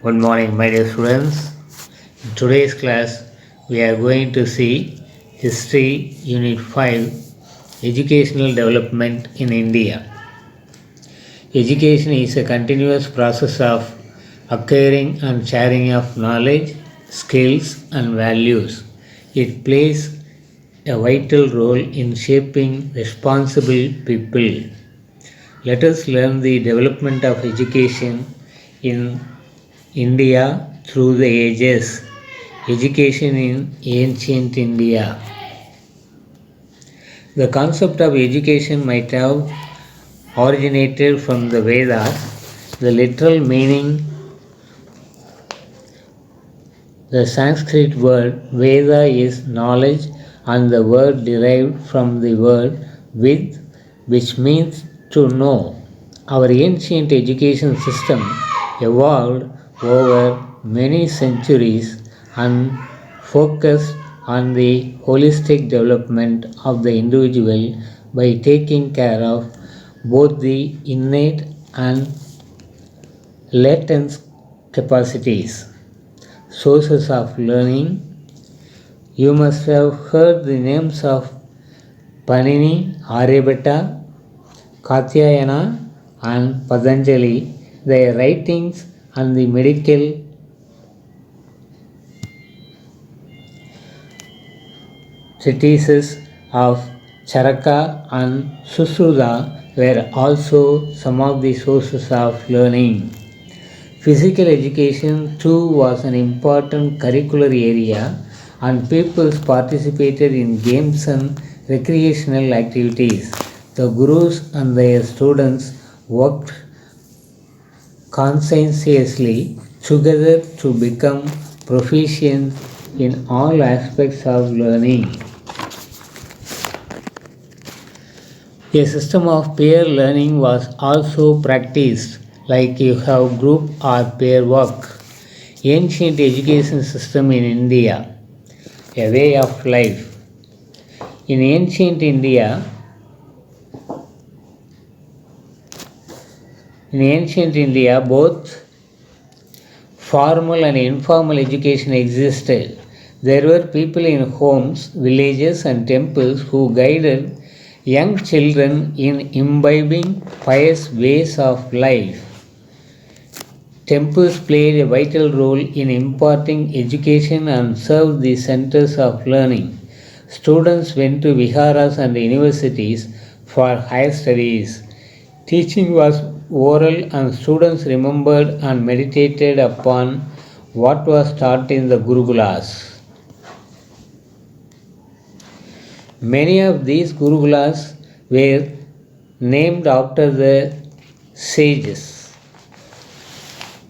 Good morning, my dear students. In today's class, we are going to see History Unit 5 Educational Development in India. Education is a continuous process of acquiring and sharing of knowledge, skills, and values. It plays a vital role in shaping responsible people. Let us learn the development of education in India through the ages. Education in ancient India. The concept of education might have originated from the Vedas. The literal meaning, the Sanskrit word Veda is knowledge, and the word derived from the word Vid, which means to know. Our ancient education system evolved over many centuries and focused on the holistic development of the individual by taking care of both the innate and latent capacities. Sources of learning. You must have heard the names of Panini, Aryabhatta, Katyayana, and Patanjali. Their writings and the medical treatises of Charaka and Sushruta were also some of the sources of learning. Physical education too was an important curricular area and pupils participated in games and recreational activities. The gurus and their students worked conscientiously together to become proficient in all aspects of learning. A system of peer learning was also practiced, like you have group or pair work. Ancient education system in India, a way of life. In ancient India, both formal and informal education existed. There were people in homes, villages, and temples who guided young children in imbibing pious ways of life. Temples played a vital role in imparting education and served the centers of learning. Students went to viharas and universities for higher studies. Teaching was oral and students remembered and meditated upon what was taught in the Gurukulas. Many of these Gurukulas were named after the sages.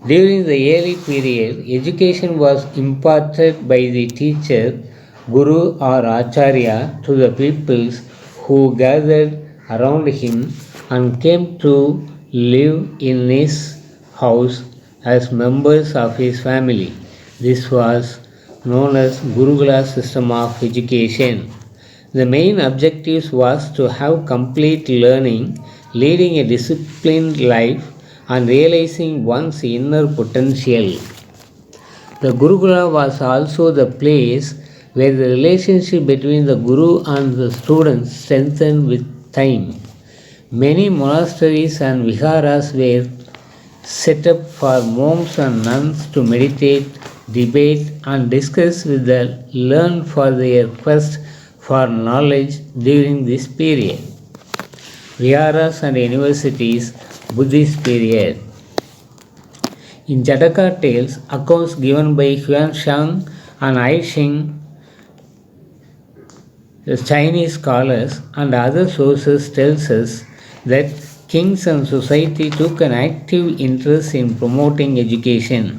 During the early period, education was imparted by the teacher, Guru or Acharya to the pupils who gathered around him and came to live in his house as members of his family. This was known as Gurukula system of education. The main objective was to have complete learning, leading a disciplined life, and realizing one's inner potential. The Gurukula was also the place where the relationship between the Guru and the students strengthened with time. Many monasteries and viharas were set up for monks and nuns to meditate, debate, and discuss with the learned for their quest for knowledge during this period. Viharas and universities, Buddhist period. In Jataka tales, accounts given by Huan and Ai Xing, the Chinese scholars, and other sources tells us that kings and society took an active interest in promoting education.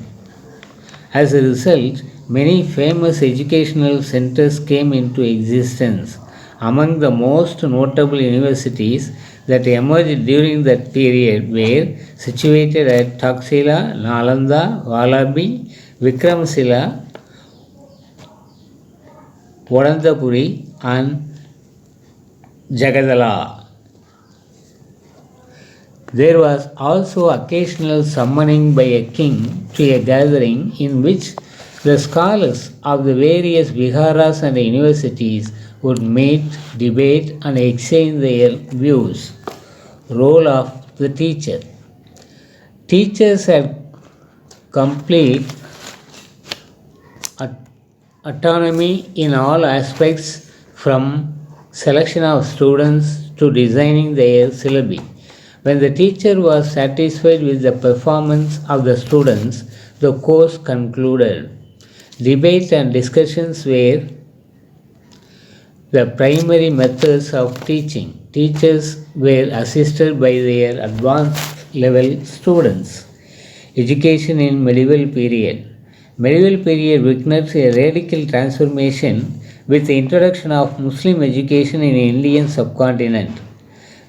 As a result, many famous educational centers came into existence. Among the most notable universities that emerged during that period were situated at Taxila, Nalanda, Vallabhi, Vikramshila, Vadantapuri, and Jagadala. There was also occasional summoning by a king to a gathering in which the scholars of the various viharas and universities would meet, debate, and exchange their views. Role of the teacher. Teachers had complete autonomy in all aspects from selection of students to designing their syllabi. When the teacher was satisfied with the performance of the students, the course concluded. Debates and discussions were the primary methods of teaching. Teachers were assisted by their advanced level students. Education in medieval period. Medieval period witnessed a radical transformation with the introduction of Muslim education in the Indian subcontinent.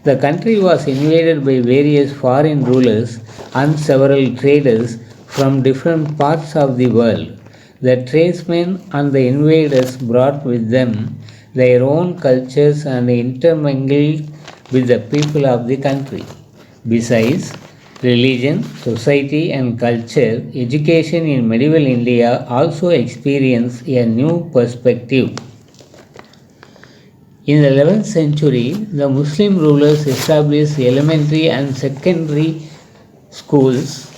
The country was invaded by various foreign rulers and several traders from different parts of the world. The tradesmen and the invaders brought with them their own cultures and intermingled with the people of the country. Besides, religion, society, and culture, education in medieval India also experienced a new perspective. In the 11th century, the Muslim rulers established elementary and secondary schools.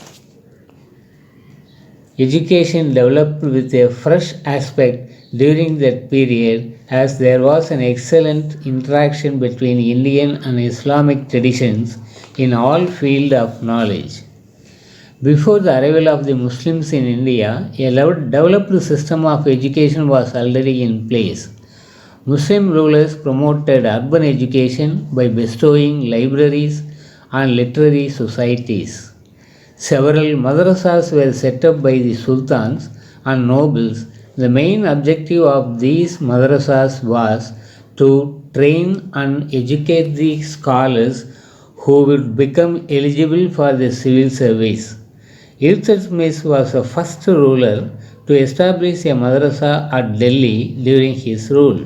Education developed with a fresh aspect during that period as there was an excellent interaction between Indian and Islamic traditions in all fields of knowledge. Before the arrival of the Muslims in India, a developed system of education was already in place. Muslim rulers promoted urban education by bestowing libraries and literary societies. Several madrasas were set up by the sultans and nobles. The main objective of these madrasas was to train and educate the scholars who would become eligible for the civil service. Iltutmish was the first ruler to establish a madrasa at Delhi during his rule.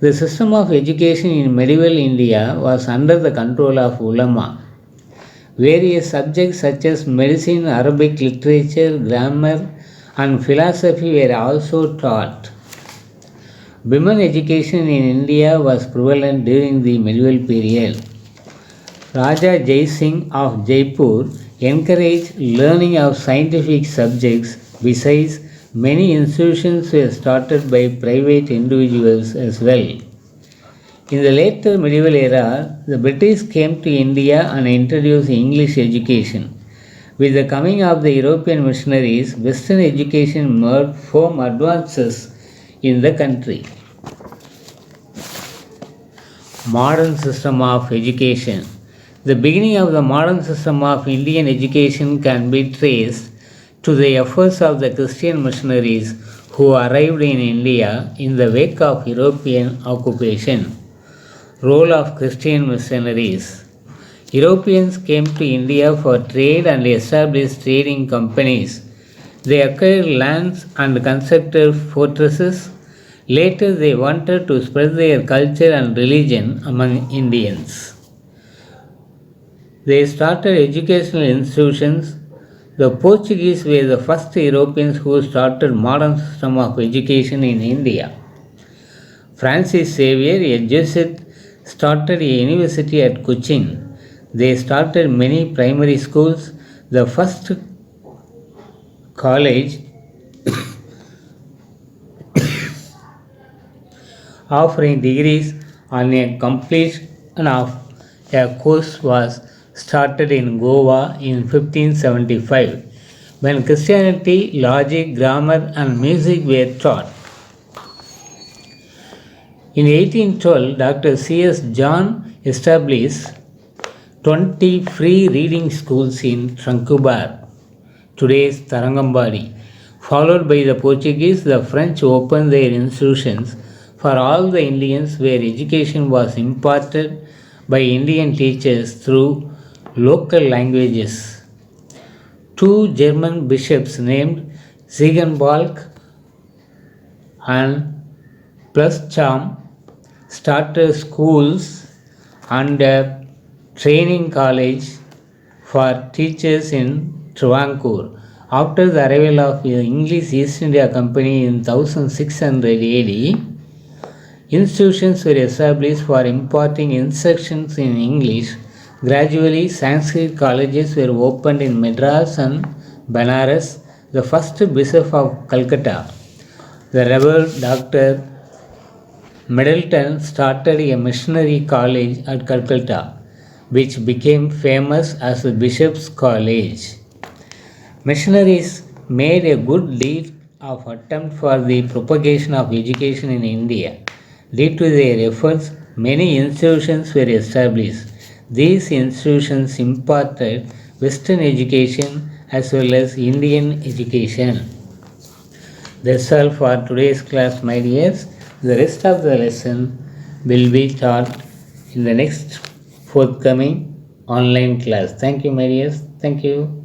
The system of education in medieval India was under the control of ulama. Various subjects such as medicine, Arabic literature, grammar, and philosophy were also taught. Women education in India was prevalent during the medieval period. Raja Jai Singh of Jaipur encouraged learning of scientific subjects. Besides, many institutions were started by private individuals as well. In the later medieval era, the British came to India and introduced English education. With the coming of the European missionaries, Western education made firm advances in the country. Modern system of education. The beginning of the modern system of Indian education can be traced to the efforts of the Christian missionaries who arrived in India in the wake of European occupation. Role of Christian missionaries. Europeans came to India for trade and established trading companies. They acquired lands and constructed fortresses. Later, they wanted to spread their culture and religion among Indians. They started educational institutions. The Portuguese were the first Europeans who started modern system of education in India. Francis Xavier, a Jesuit, started a university at Cochin. They started many primary schools. The first college offering degrees on a completion of a course was started in Goa in 1575 when Christianity, logic, grammar, and music were taught. In 1812, Dr. C.S. John established 20 free reading schools in Tranquebar, today's Tarangambadi. Followed by the Portuguese, the French opened their institutions for all the Indians where education was imparted by Indian teachers through local languages. Two German bishops named Ziegenbalg and Pluscham started schools and training college for teachers in Travancore. After the arrival of the English East India Company in 1600 AD, institutions were established for imparting instructions in English. Gradually, Sanskrit colleges were opened in Madras and Banaras. The first bishop of Calcutta, the Reverend Dr. Middleton, started a missionary college at Calcutta, which became famous as the Bishop's College. Missionaries made a good deal of attempt for the propagation of education in India. Due to their efforts, many institutions were established. These institutions imparted Western education as well as Indian education. That's all for today's class, my dears. The rest of the lesson will be taught in the next forthcoming online class. Thank you, my dears. Thank you.